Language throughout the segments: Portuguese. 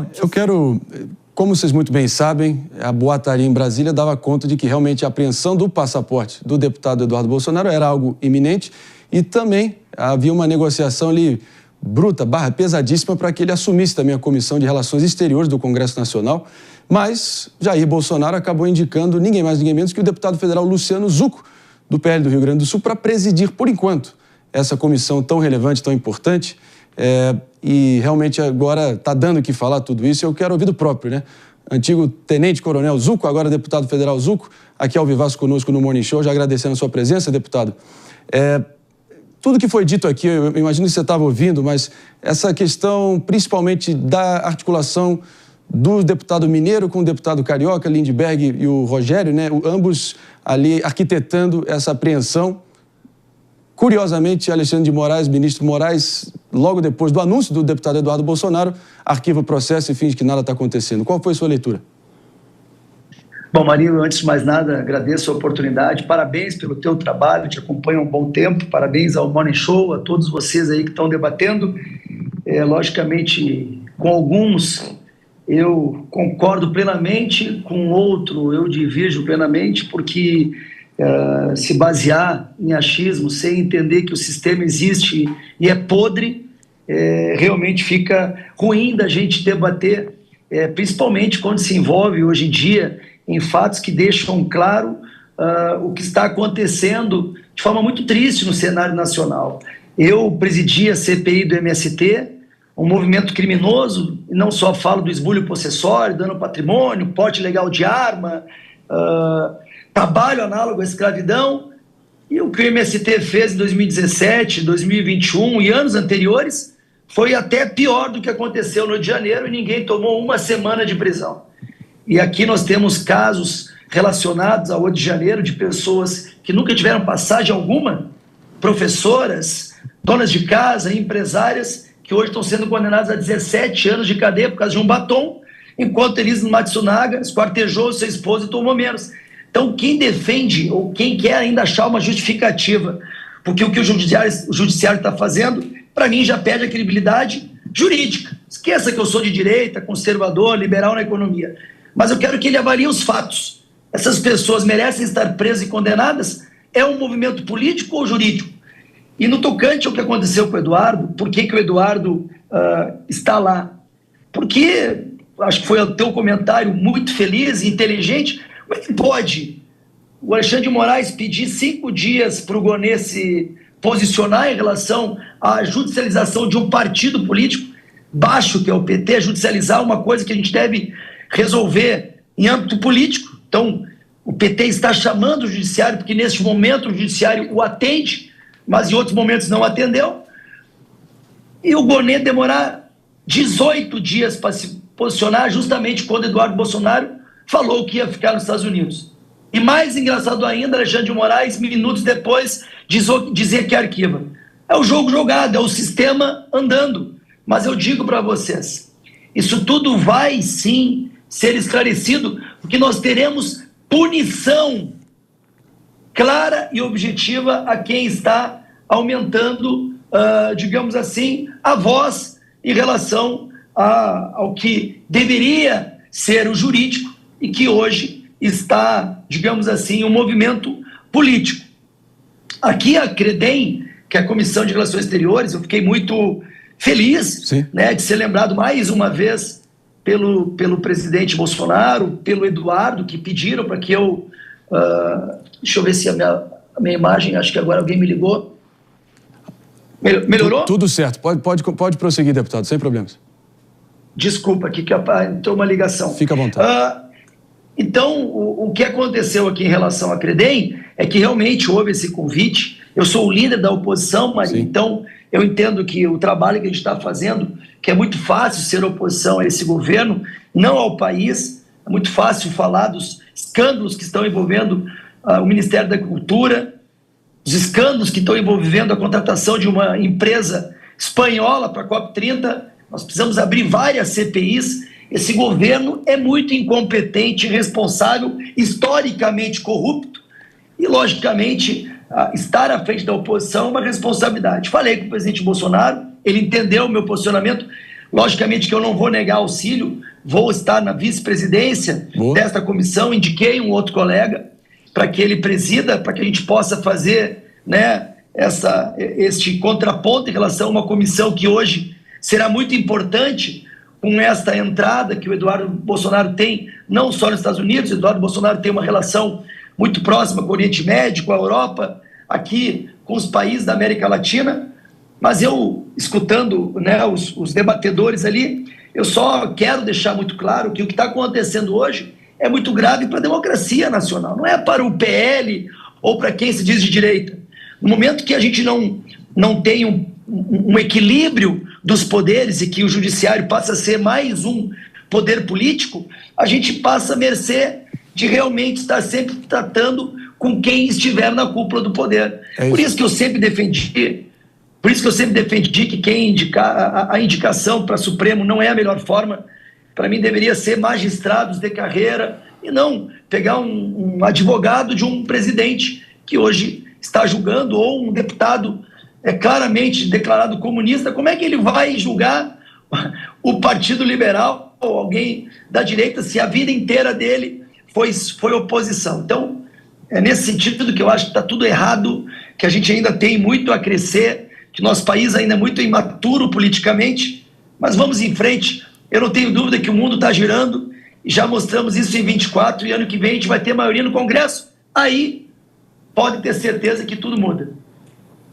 Bom, eu quero... Como vocês muito bem sabem, a boataria em Brasília dava conta de que realmente a apreensão do passaporte do deputado Eduardo Bolsonaro era algo iminente e também havia uma negociação ali bruta, pesadíssima para que ele assumisse também a Comissão de Relações Exteriores do Congresso Nacional. Mas Jair Bolsonaro acabou indicando ninguém mais, ninguém menos que o deputado federal Luciano Zucco, do PL do Rio Grande do Sul, para presidir, por enquanto, essa comissão tão relevante, tão importante. E realmente agora está dando o que falar tudo isso. Eu quero ouvir do próprio, né? Antigo tenente-coronel Zucco, agora deputado federal Zucco, aqui ao vivaço conosco no Morning Show, já agradecendo a sua presença, deputado. Tudo que foi dito aqui, eu imagino que você estava ouvindo, mas essa questão principalmente da articulação do deputado mineiro com o deputado carioca, Lindbergh e o Rogério, né? Ambos ali arquitetando essa apreensão. Curiosamente, Alexandre de Moraes, ministro Moraes, logo depois do anúncio do deputado Eduardo Bolsonaro, arquiva o processo e finge que nada está acontecendo. Qual foi a sua leitura? Bom, Marinho, antes de mais nada, agradeço a oportunidade. Parabéns pelo teu trabalho, te acompanho há um bom tempo. Parabéns ao Morning Show, a todos vocês aí que estão debatendo. Logicamente, com alguns eu concordo plenamente, com outro eu divirjo plenamente, porque... se basear em achismo, sem entender que o sistema existe e é podre, realmente fica ruim da gente debater, principalmente quando se envolve hoje em dia em fatos que deixam claro o que está acontecendo de forma muito triste no cenário nacional. Eu presidi a CPI do MST, um movimento criminoso, e não só falo do esbulho possessório, dano ao patrimônio, porte ilegal de arma, trabalho análogo à escravidão, e o que o MST fez em 2017, 2021 e anos anteriores foi até pior do que aconteceu no Rio de Janeiro, e ninguém tomou uma semana de prisão. E aqui nós temos casos relacionados ao Rio de Janeiro de pessoas que nunca tiveram passagem alguma, professoras, donas de casa, empresárias, que hoje estão sendo condenadas a 17 anos de cadeia por causa de um batom, enquanto Elisa Matsunaga esquartejou sua esposa e tomou menos. Então, quem defende ou quem quer ainda achar uma justificativa, porque o que o judiciário está fazendo, para mim já perde a credibilidade jurídica. Esqueça que eu sou de direita, conservador, liberal na economia. Mas eu quero que ele avalie os fatos. Essas pessoas merecem estar presas e condenadas? É um movimento político ou jurídico? E no tocante ao que aconteceu com o Eduardo, por que o Eduardo está lá? Porque, acho que foi o teu comentário muito feliz e inteligente. Como é que pode o Alexandre de Moraes pedir 5 dias para o Gonê se posicionar em relação à judicialização de um partido político baixo, que é o PT, judicializar uma coisa que a gente deve resolver em âmbito político? Então, o PT está chamando o judiciário, porque neste momento o judiciário o atende, mas em outros momentos não atendeu, e o Gonê demorar 18 dias para se posicionar justamente quando Eduardo Bolsonaro falou que ia ficar nos Estados Unidos. E mais engraçado ainda, Alexandre de Moraes, minutos depois, dizer que arquiva. É o jogo jogado, é o sistema andando. Mas eu digo para vocês, isso tudo vai sim ser esclarecido, porque nós teremos punição clara e objetiva a quem está aumentando, digamos assim, a voz em relação ao que deveria ser o jurídico, e que hoje está, digamos assim, um movimento político. Aqui a CREDEM, que é a Comissão de Relações Exteriores, eu fiquei muito feliz, né, de ser lembrado mais uma vez pelo presidente Bolsonaro, pelo Eduardo, que pediram para que eu... deixa eu ver se a minha imagem, acho que agora alguém me ligou. Melhorou? Tudo certo. Pode prosseguir, deputado, sem problemas. Desculpa, aqui que entrou uma ligação. Fica à vontade. Então, o que aconteceu aqui em relação à CREDEM é que realmente houve esse convite. Eu sou o líder da oposição, mas então eu entendo que o trabalho que a gente está fazendo, que é muito fácil ser oposição a esse governo, não ao país, é muito fácil falar dos escândalos que estão envolvendo o Ministério da Cultura, os escândalos que estão envolvendo a contratação de uma empresa espanhola para a COP30. Nós precisamos abrir várias CPIs. Esse governo é muito incompetente, irresponsável, historicamente corrupto, e, logicamente, estar à frente da oposição é uma responsabilidade. Falei com o presidente Bolsonaro, ele entendeu o meu posicionamento, Logicamente que eu não vou negar auxílio, vou estar na vice-presidência desta comissão, indiquei um outro colega para que ele presida, para que a gente possa fazer, né, este contraponto em relação a uma comissão que hoje será muito importante com esta entrada que o Eduardo Bolsonaro tem, não só nos Estados Unidos. O Eduardo Bolsonaro tem uma relação muito próxima com o Oriente Médio, com a Europa, aqui com os países da América Latina. Mas eu, escutando, né, os debatedores ali, eu só quero deixar muito claro que o que está acontecendo hoje é muito grave para a democracia nacional, não é para o PL ou para quem se diz de direita. No momento que a gente não tem um equilíbrio dos poderes e que o judiciário passa a ser mais um poder político, a gente passa a mercê de realmente estar sempre tratando com quem estiver na cúpula do poder. Por isso que eu sempre defendi que quem indicar a indicação para Supremo não é a melhor forma. Para mim deveria ser magistrados de carreira e não pegar um advogado de um presidente que hoje está julgando, ou um deputado claramente declarado comunista. Como é que ele vai julgar o Partido Liberal ou alguém da direita se a vida inteira dele foi oposição? Então, é nesse sentido que eu acho que está tudo errado, que a gente ainda tem muito a crescer, que nosso país ainda é muito imaturo politicamente, mas vamos em frente. Eu não tenho dúvida que o mundo está girando, e já mostramos isso em 24, e ano que vem a gente vai ter maioria no Congresso. Aí pode ter certeza que tudo muda.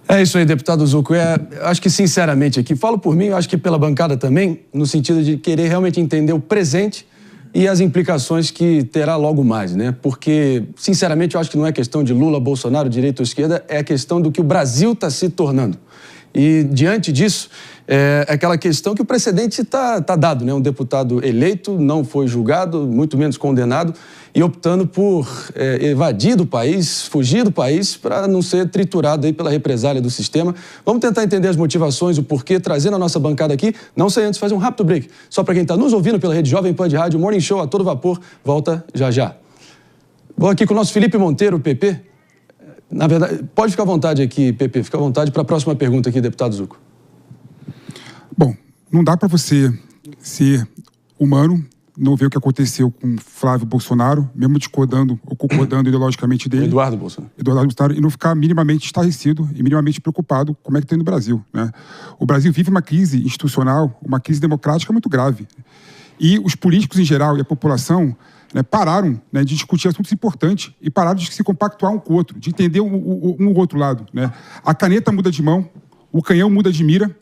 É isso aí, deputado Zucco. Acho que, sinceramente, aqui, falo por mim, eu acho que pela bancada também, no sentido de querer realmente entender o presente e as implicações que terá logo mais, né? Porque, sinceramente, eu acho que não é questão de Lula, Bolsonaro, direita ou esquerda, é a questão do que o Brasil está se tornando. E, diante disso, é aquela questão que o precedente está dado, né? Um deputado eleito não foi julgado, muito menos condenado, e optando por evadir do país, fugir do país, para não ser triturado aí pela represália do sistema. Vamos tentar entender as motivações, o porquê, trazendo a nossa bancada aqui. Não sei antes, fazer um rápido break. Só para quem está nos ouvindo pela Rede Jovem Pan de Rádio, Morning Show a todo vapor, volta já já. Vou aqui com o nosso Felipe Monteiro, o PP. Na verdade, pode ficar à vontade aqui, PP, fica à vontade para a próxima pergunta aqui, deputado Zucco. Bom, não dá para você ser humano, não ver o que aconteceu com Flávio Bolsonaro, mesmo discordando ou concordando ideologicamente dele. Eduardo Bolsonaro, e não ficar minimamente estarrecido e minimamente preocupado com como é que está indo no Brasil, né? O Brasil vive uma crise institucional, uma crise democrática muito grave. E os políticos em geral e a população, né, pararam, né, de discutir assuntos importantes e pararam de se compactuar um com o outro, de entender um outro lado, né? A caneta muda de mão, o canhão muda de mira,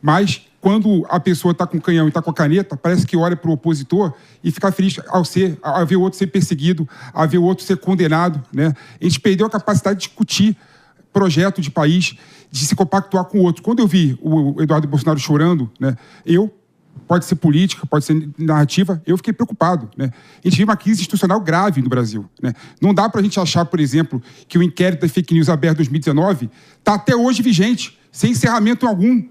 mas quando a pessoa está com o canhão e está com a caneta, parece que olha para o opositor e fica feliz ao ver o outro ser perseguido, a ver o outro ser condenado, né? A gente perdeu a capacidade de discutir projeto de país, de se compactuar com o outro. Quando eu vi o Eduardo Bolsonaro chorando, né, pode ser política, pode ser narrativa, eu fiquei preocupado, né? A gente vive uma crise institucional grave no Brasil, né? Não dá para a gente achar, por exemplo, que o inquérito da fake news aberto em 2019 está até hoje vigente, sem encerramento algum.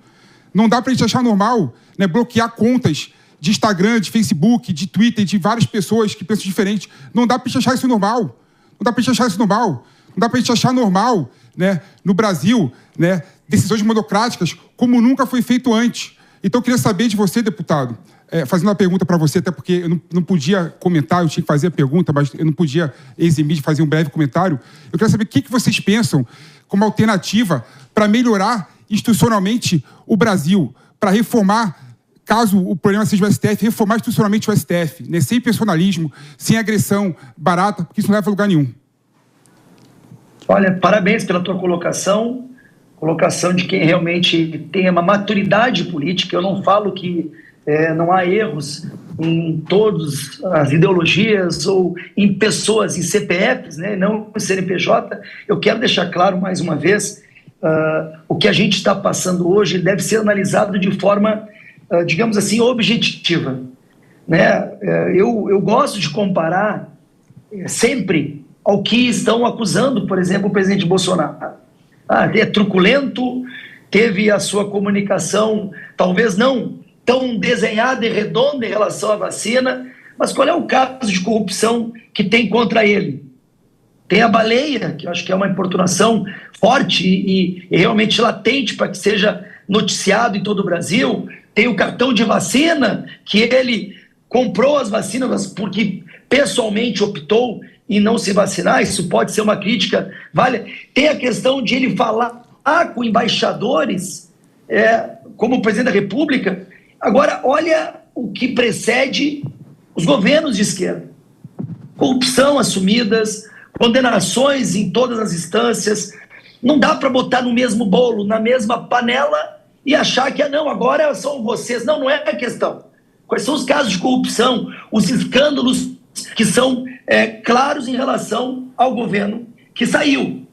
Não dá para a gente achar normal, né, bloquear contas de Instagram, de Facebook, de Twitter, de várias pessoas que pensam diferente. Não dá para a gente achar isso normal. Não dá para a gente achar isso normal. Não dá para a gente achar normal, né, no Brasil, né, decisões democráticas como nunca foi feito antes. Então, eu queria saber de você, deputado, fazendo uma pergunta para você, até porque eu não podia comentar, eu tinha que fazer a pergunta, mas eu não podia eximir de fazer um breve comentário. Eu queria saber o que vocês pensam como alternativa para melhorar institucionalmente o Brasil, para reformar, caso o problema seja o STF, reformar institucionalmente o STF, né, sem personalismo, sem agressão barata, porque isso não leva a lugar nenhum. Olha, parabéns pela tua colocação de quem realmente tem uma maturidade política. Eu não falo que não há erros em todas as ideologias ou em pessoas, em CPFs, né, não em CNPJ. Eu quero deixar claro mais uma vez, o que a gente está passando hoje deve ser analisado de forma, digamos assim, objetiva, né? Eu gosto de comparar sempre ao que estão acusando, por exemplo, o presidente Bolsonaro. É truculento, teve a sua comunicação talvez não tão desenhada e redonda em relação à vacina, mas qual é o caso de corrupção que tem contra ele? Tem a baleia, que eu acho que é uma importunação forte e realmente latente para que seja noticiado em todo o Brasil. tem o cartão de vacina, que ele comprou as vacinas porque pessoalmente optou em não se vacinar, isso pode ser uma crítica, vale. Tem a questão de ele falar com embaixadores, como o presidente da República. Agora, olha o que precede os governos de esquerda. Corrupção assumidas, condenações em todas as instâncias. Não dá para botar no mesmo bolo, na mesma panela e achar que, não, agora são vocês. Não, não é a questão. Quais são os casos de corrupção, os escândalos que são claros em relação ao governo que saiu.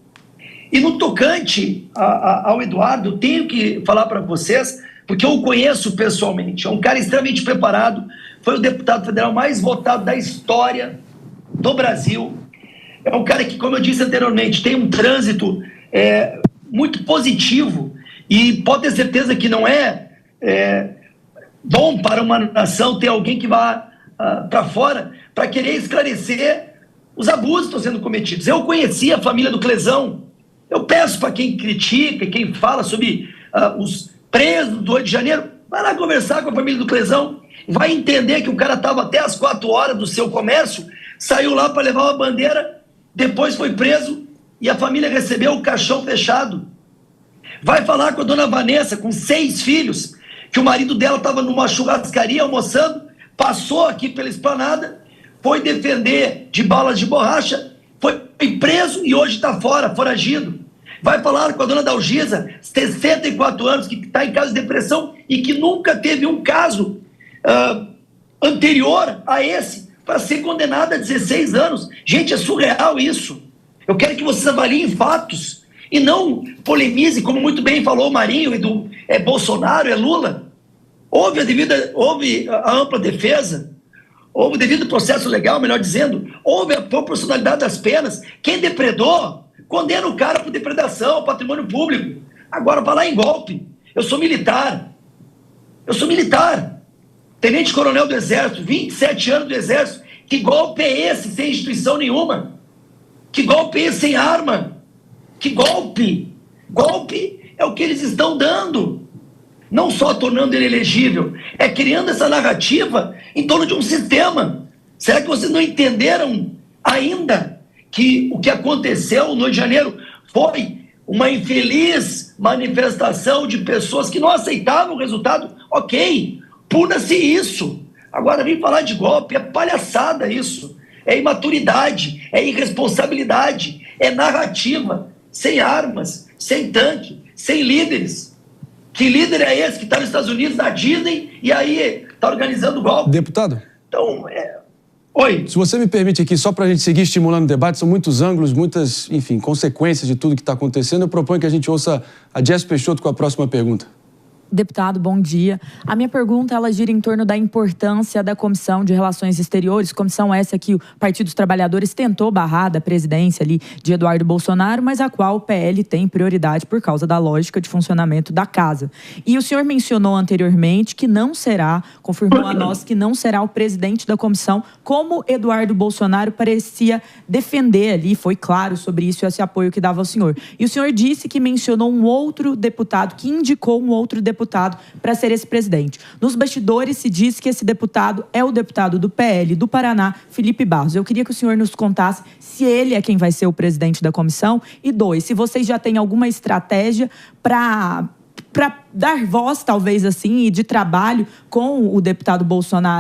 E no tocante ao Eduardo, tenho que falar para vocês, porque eu o conheço pessoalmente, é um cara extremamente preparado, foi o deputado federal mais votado da história do Brasil, é um cara que, como eu disse anteriormente, tem um trânsito muito positivo, e pode ter certeza que não é bom para uma nação ter alguém que vá para fora para querer esclarecer os abusos que estão sendo cometidos. Eu conheci a família do Clezão. Eu peço para quem critica, quem fala sobre os presos do 8 de janeiro, vai lá conversar com a família do Clezão, vai entender que o cara estava até às 4 horas do seu comércio, saiu lá para levar uma bandeira, depois foi preso e a família recebeu o caixão fechado. Vai falar com a dona Vanessa, com 6 filhos, que o marido dela estava numa churrascaria almoçando, passou aqui pela esplanada, foi defender de balas de borracha, foi preso e hoje está fora, foragido. Vai falar com a dona Dalgisa, 64 anos, que está em caso de depressão e que nunca teve um caso anterior a esse para ser condenada a 16 anos. Gente, é surreal isso. Eu quero que vocês avaliem fatos e não polemizem, como muito bem falou o Marinho, Bolsonaro, Lula. Houve a ampla defesa, houve o devido processo legal, melhor dizendo, houve a proporcionalidade das penas. Quem depredou, condena o cara por depredação, patrimônio público. Agora vai lá em golpe. Eu sou militar. Tenente-coronel do Exército, 27 anos do Exército. Que golpe é esse sem instituição nenhuma? Que golpe é esse sem arma? Que golpe? Golpe é o que eles estão dando. Não só tornando ele elegível, é criando essa narrativa em torno de um sistema. Será que vocês não entenderam ainda que o que aconteceu no Rio de Janeiro foi uma infeliz manifestação de pessoas que não aceitavam o resultado? Ok, puna-se isso. Agora vem falar de golpe, é palhaçada isso. É imaturidade, é irresponsabilidade, é narrativa, sem armas, sem tanque, sem líderes. Que líder é esse que está nos Estados Unidos, na Disney, e aí está organizando o golpe? Deputado? Então, Oi. Se você me permite aqui, só para a gente seguir estimulando o debate, são muitos ângulos, muitas, enfim, consequências de tudo que está acontecendo. Eu proponho que a gente ouça a Jess Peixoto com a próxima pergunta. Deputado, bom dia. A minha pergunta, ela gira em torno da importância da Comissão de Relações Exteriores, comissão essa que o Partido dos Trabalhadores tentou barrar da presidência ali de Eduardo Bolsonaro, mas a qual o PL tem prioridade por causa da lógica de funcionamento da casa. E o senhor mencionou anteriormente que não será, confirmou a nós que não será o presidente da comissão, como Eduardo Bolsonaro parecia defender ali, foi claro sobre isso, esse apoio que dava ao senhor. E o senhor disse que mencionou um outro deputado, que indicou um outro deputado para ser esse presidente. Nos bastidores se diz que esse deputado é o deputado do PL do Paraná, Felipe Barros. Eu queria que o senhor nos contasse se ele é quem vai ser o presidente da comissão e 2, se vocês já têm alguma estratégia para dar voz, talvez assim, e de trabalho com o deputado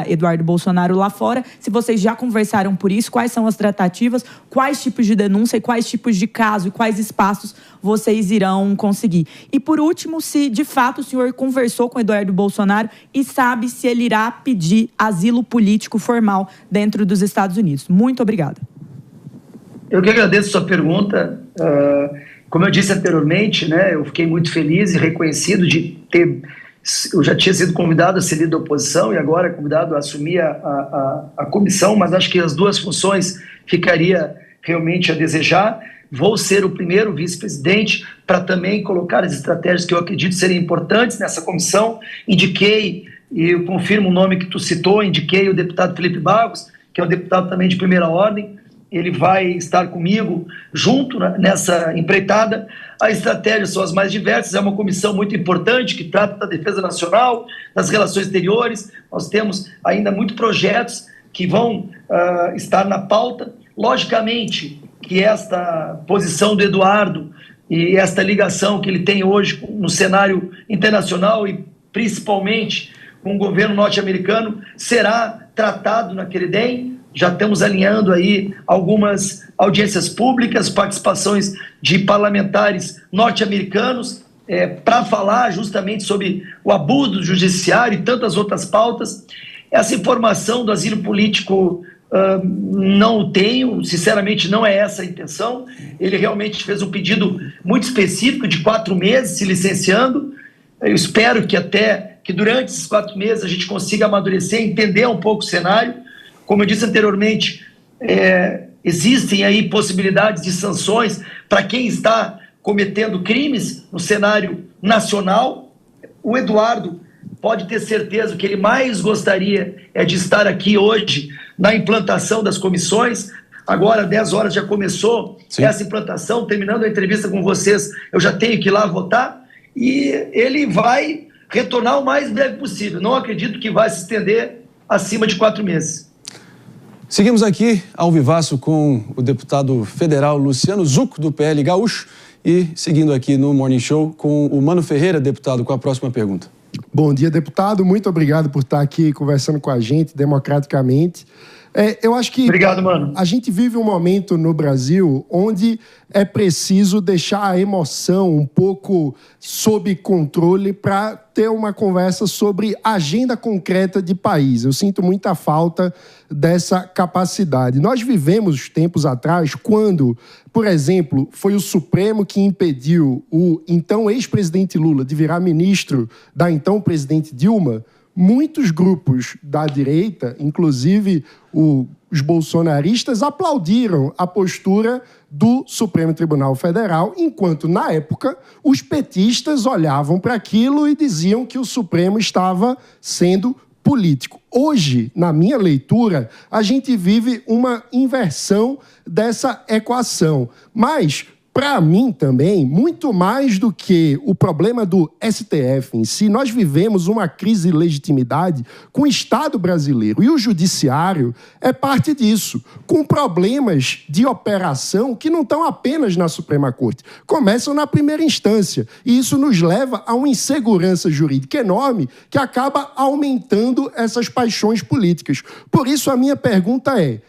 Eduardo Bolsonaro lá fora, se vocês já conversaram por isso, quais são as tratativas, quais tipos de denúncia e quais tipos de caso e quais espaços vocês irão conseguir. E por último, se de fato o senhor conversou com Eduardo Bolsonaro e sabe se ele irá pedir asilo político formal dentro dos Estados Unidos. Muito obrigada. Eu que agradeço a sua pergunta. Como eu disse anteriormente, né, eu fiquei muito feliz e reconhecido de ter... Eu já tinha sido convidado a ser líder da oposição e agora convidado a assumir a comissão, mas acho que as duas funções ficaria realmente a desejar. Vou ser o primeiro vice-presidente para também colocar as estratégias que eu acredito serem importantes nessa comissão. Indiquei, e eu confirmo o nome que tu citou, indiquei o deputado Felipe Barros, que é um deputado também de primeira ordem, ele vai estar comigo junto nessa empreitada. As estratégias são as mais diversas, é uma comissão muito importante que trata da defesa nacional, das relações exteriores. Nós temos ainda muitos projetos que vão estar na pauta. Logicamente que esta posição do Eduardo e esta ligação que ele tem hoje no cenário internacional e principalmente com o governo norte-americano será tratado naquele DEM. Já estamos alinhando aí algumas audiências públicas, participações de parlamentares norte-americanos para falar justamente sobre o abuso do judiciário e tantas outras pautas. Essa informação do asilo político não o tenho, sinceramente não é essa a intenção. Ele realmente fez um pedido muito específico de 4 meses se licenciando. Eu espero que durante esses 4 meses a gente consiga amadurecer, entender um pouco o cenário. Como eu disse anteriormente, existem aí possibilidades de sanções para quem está cometendo crimes no cenário nacional. O Eduardo pode ter certeza que ele mais gostaria de estar aqui hoje na implantação das comissões. Agora, 10 horas já começou essa implantação. Terminando a entrevista com vocês, eu já tenho que ir lá votar. E ele vai retornar o mais breve possível. Não acredito que vai se estender acima de 4 meses. Seguimos aqui ao vivaço com o deputado federal Luciano Zucco, do PL Gaúcho, e seguindo aqui no Morning Show com o Mano Ferreira, deputado, com a próxima pergunta. Bom dia, deputado. Muito obrigado por estar aqui conversando com a gente democraticamente. Eu acho que Obrigado, mano. A gente vive um momento no Brasil onde é preciso deixar a emoção um pouco sob controle para ter uma conversa sobre agenda concreta de país. Eu sinto muita falta dessa capacidade. Nós vivemos tempos atrás quando, por exemplo, foi o Supremo que impediu o então ex-presidente Lula de virar ministro da então presidente Dilma. Muitos grupos da direita, inclusive os bolsonaristas, aplaudiram a postura do Supremo Tribunal Federal, enquanto, na época, os petistas olhavam para aquilo e diziam que o Supremo estava sendo político. Hoje, na minha leitura, a gente vive uma inversão dessa equação. Mas, para mim também, muito mais do que o problema do STF em si, nós vivemos uma crise de legitimidade com o Estado brasileiro. E o judiciário é parte disso, com problemas de operação que não estão apenas na Suprema Corte, começam na primeira instância. E isso nos leva a uma insegurança jurídica enorme que acaba aumentando essas paixões políticas. Por isso, a minha pergunta é: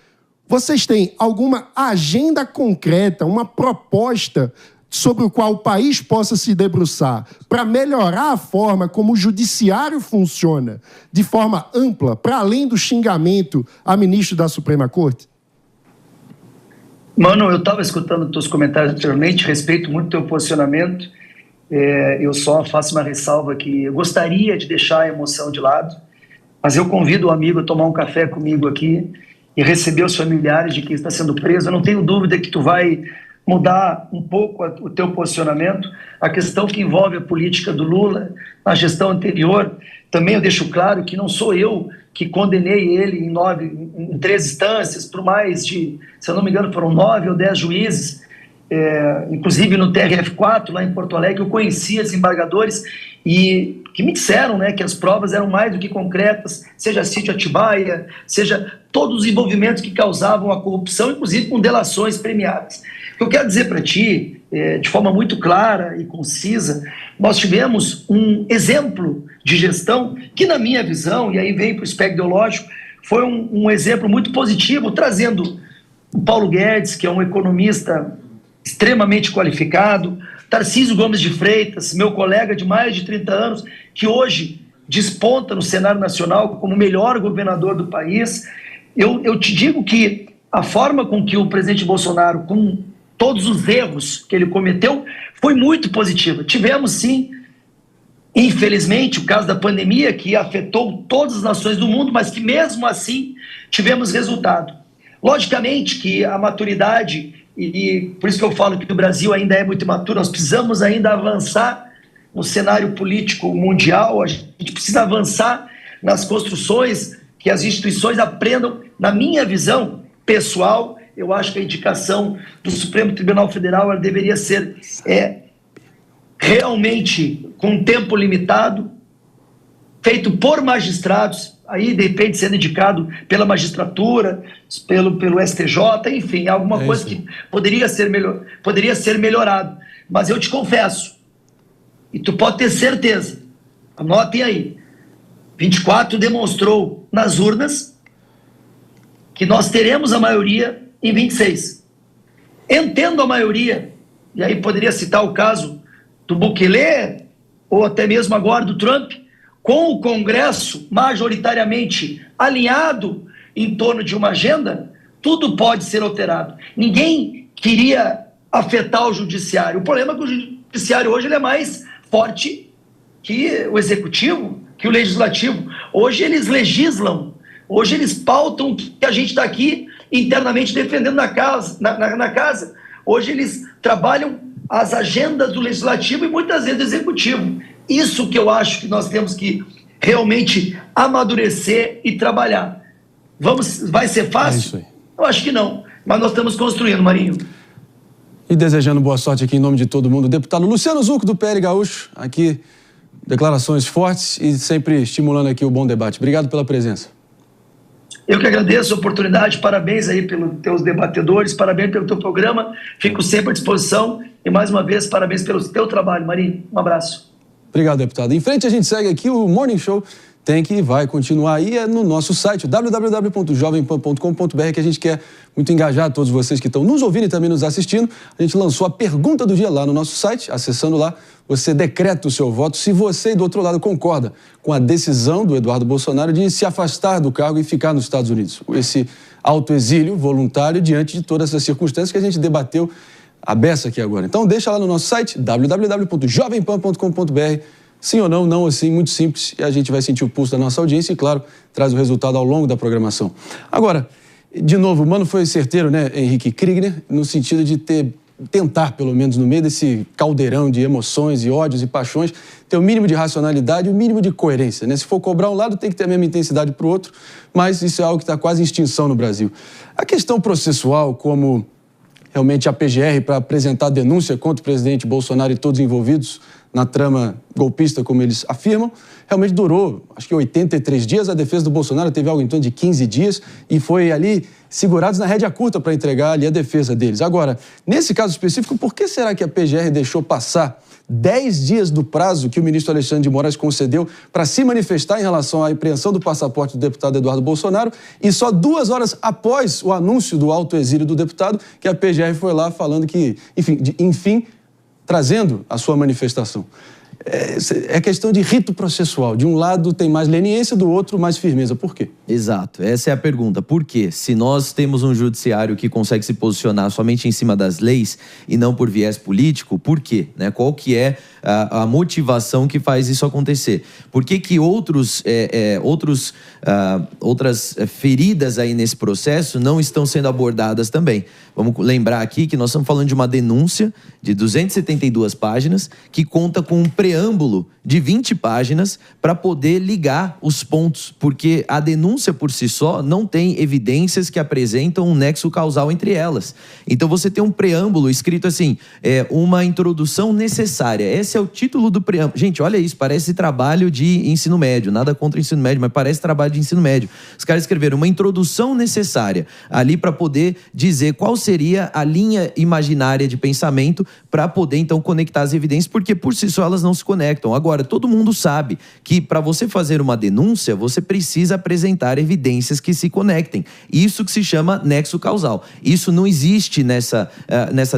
vocês têm alguma agenda concreta, uma proposta sobre o qual o país possa se debruçar para melhorar a forma como o judiciário funciona de forma ampla, para além do xingamento a ministro da Suprema Corte? Mano, eu estava escutando os teus comentários anteriormente, respeito muito o teu posicionamento. Eu só faço uma ressalva que eu gostaria de deixar a emoção de lado, mas eu convido o amigo a tomar um café comigo aqui e receber os familiares de quem está sendo preso. Eu não tenho dúvida que tu vai mudar um pouco o teu posicionamento. A questão que envolve a política do Lula na gestão anterior, também eu deixo claro que não sou eu que condenei ele em 3 instâncias, por mais de, se eu não me engano, foram 9 ou 10 juízes, inclusive no TRF4, lá em Porto Alegre, eu conhecia desembargadores e que me disseram, que as provas eram mais do que concretas, seja sítio Atibaia, seja todos os envolvimentos que causavam a corrupção, inclusive com delações premiadas. O que eu quero dizer para ti, de forma muito clara e concisa, nós tivemos um exemplo de gestão que, na minha visão, e aí vem para o espectro ideológico, foi um exemplo muito positivo, trazendo o Paulo Guedes, que é um economista extremamente qualificado, Tarcísio Gomes de Freitas, meu colega de mais de 30 anos, que hoje desponta no cenário nacional como o melhor governador do país. Eu te digo que a forma com que o presidente Bolsonaro, com todos os erros que ele cometeu, foi muito positiva. Tivemos, sim, infelizmente, o caso da pandemia, que afetou todas as nações do mundo, mas que mesmo assim tivemos resultado. Logicamente que a maturidade, e por isso que eu falo que o Brasil ainda é muito imaturo, nós precisamos ainda avançar no cenário político mundial, a gente precisa avançar nas construções, que as instituições aprendam, na minha visão pessoal, eu acho que a indicação do Supremo Tribunal Federal ela deveria ser realmente com tempo limitado, feito por magistrados, aí de repente sendo indicado pela magistratura, pelo STJ, enfim, alguma coisa que poderia ser melhorado. Mas eu te confesso, e tu pode ter certeza, anotem aí, 24 demonstrou nas urnas que nós teremos a maioria em 26. Entendo a maioria, e aí poderia citar o caso do Bukele, ou até mesmo agora do Trump, com o Congresso majoritariamente alinhado em torno de uma agenda, tudo pode ser alterado. Ninguém queria afetar o judiciário. O problema é que o judiciário hoje ele é mais forte que o executivo, que o legislativo. Hoje eles legislam, hoje eles pautam o que a gente está aqui internamente defendendo na casa. Hoje eles trabalham as agendas do legislativo e muitas vezes do executivo. Isso que eu acho que nós temos que realmente amadurecer e trabalhar. Vai ser fácil? É isso aí. Eu acho que não, mas nós estamos construindo, Marinho. E desejando boa sorte aqui em nome de todo mundo, o deputado Luciano Zucco, do PL Gaúcho, aqui, declarações fortes e sempre estimulando aqui o bom debate. Obrigado pela presença. Eu que agradeço a oportunidade, parabéns aí pelos teus debatedores, parabéns pelo teu programa, fico sempre à disposição e mais uma vez parabéns pelo teu trabalho, Marinho. Um abraço. Obrigado, deputado. Em frente a gente segue aqui, o Morning Show tem que e vai continuar aí, é no nosso site, www.jovempan.com.br, que a gente quer muito engajar todos vocês que estão nos ouvindo e também nos assistindo. A gente lançou a pergunta do dia lá no nosso site, acessando lá, você decreta o seu voto se você, do outro lado, concorda com a decisão do Eduardo Bolsonaro de se afastar do cargo e ficar nos Estados Unidos. Esse autoexílio voluntário diante de todas essas circunstâncias que a gente debateu a beça aqui agora. Então deixa lá no nosso site, www.jovempan.com.br, sim ou não, não assim, muito simples, e a gente vai sentir o pulso da nossa audiência e, claro, traz o resultado ao longo da programação. Agora, de novo, o mano foi certeiro, né, Henrique Kriegner, no sentido de tentar, pelo menos no meio desse caldeirão de emoções e ódios e paixões, ter o mínimo de racionalidade e o mínimo de coerência, né? Se for cobrar um lado, tem que ter a mesma intensidade para o outro, mas isso é algo que está quase em extinção no Brasil. A questão processual, como realmente a PGR para apresentar denúncia contra o presidente Bolsonaro e todos envolvidos na trama golpista, como eles afirmam, realmente durou, acho que 83 dias. A defesa do Bolsonaro teve algo em torno de 15 dias e foi ali segurados na rédea curta para entregar ali a defesa deles. Agora, nesse caso específico, por que será que a PGR deixou passar 10 dias do prazo que o ministro Alexandre de Moraes concedeu para se manifestar em relação à apreensão do passaporte do deputado Eduardo Bolsonaro e só 2 horas após o anúncio do autoexílio do deputado que a PGR foi lá falando que, enfim, trazendo a sua manifestação? É questão de rito processual. De um lado tem mais leniência, do outro mais firmeza. Por quê? Exato. Essa é a pergunta. Por quê? Se nós temos um judiciário que consegue se posicionar somente em cima das leis e não por viés político, por quê? Né? Qual que é a motivação que faz isso acontecer? Por que que outras feridas aí nesse processo não estão sendo abordadas também? Vamos lembrar aqui que nós estamos falando de uma denúncia de 272 páginas que conta com um preâmbulo de 20 páginas para poder ligar os pontos, porque a denúncia por si só não tem evidências que apresentam um nexo causal entre elas. Então você tem um preâmbulo escrito assim, uma introdução necessária. Esse é o título do preâmbulo. Gente, olha isso, parece trabalho de ensino médio, nada contra o ensino médio, mas parece trabalho de ensino médio. Os caras escreveram uma introdução necessária ali para poder dizer qual seria a linha imaginária de pensamento para poder então conectar as evidências, porque por si só elas não se conectam. Agora, todo mundo sabe que para você fazer uma denúncia, você precisa apresentar evidências que se conectem. Isso que se chama nexo causal. Isso não existe nessa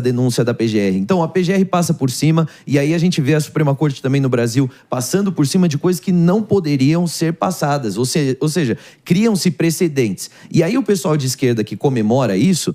denúncia da PGR. Então, a PGR passa por cima, e aí a gente vê a Suprema Corte também no Brasil passando por cima de coisas que não poderiam ser passadas. Ou seja, criam-se precedentes. E aí o pessoal de esquerda que comemora isso,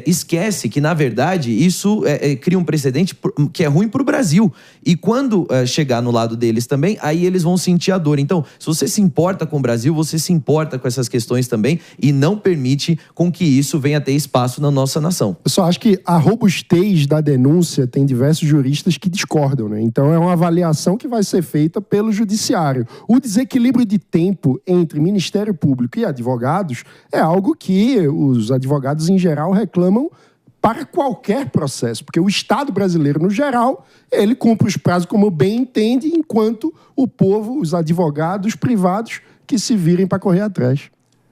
esquece que, na verdade, isso cria um precedente que é ruim para o Brasil. E quando chegar no lado deles também, aí eles vão sentir a dor. Então, se você se importa com o Brasil, você se importa com essas questões também e não permite com que isso venha a ter espaço na nossa nação. Eu só acho que a robustez da denúncia tem diversos juristas que discordam, né? Então, Então, é uma avaliação que vai ser feita pelo judiciário. O desequilíbrio de tempo entre Ministério Público e advogados é algo que os advogados, em geral, reclamam para qualquer processo, porque o Estado brasileiro, no geral, ele cumpre os prazos como bem entende, enquanto o povo, os advogados privados, que se virem para correr atrás.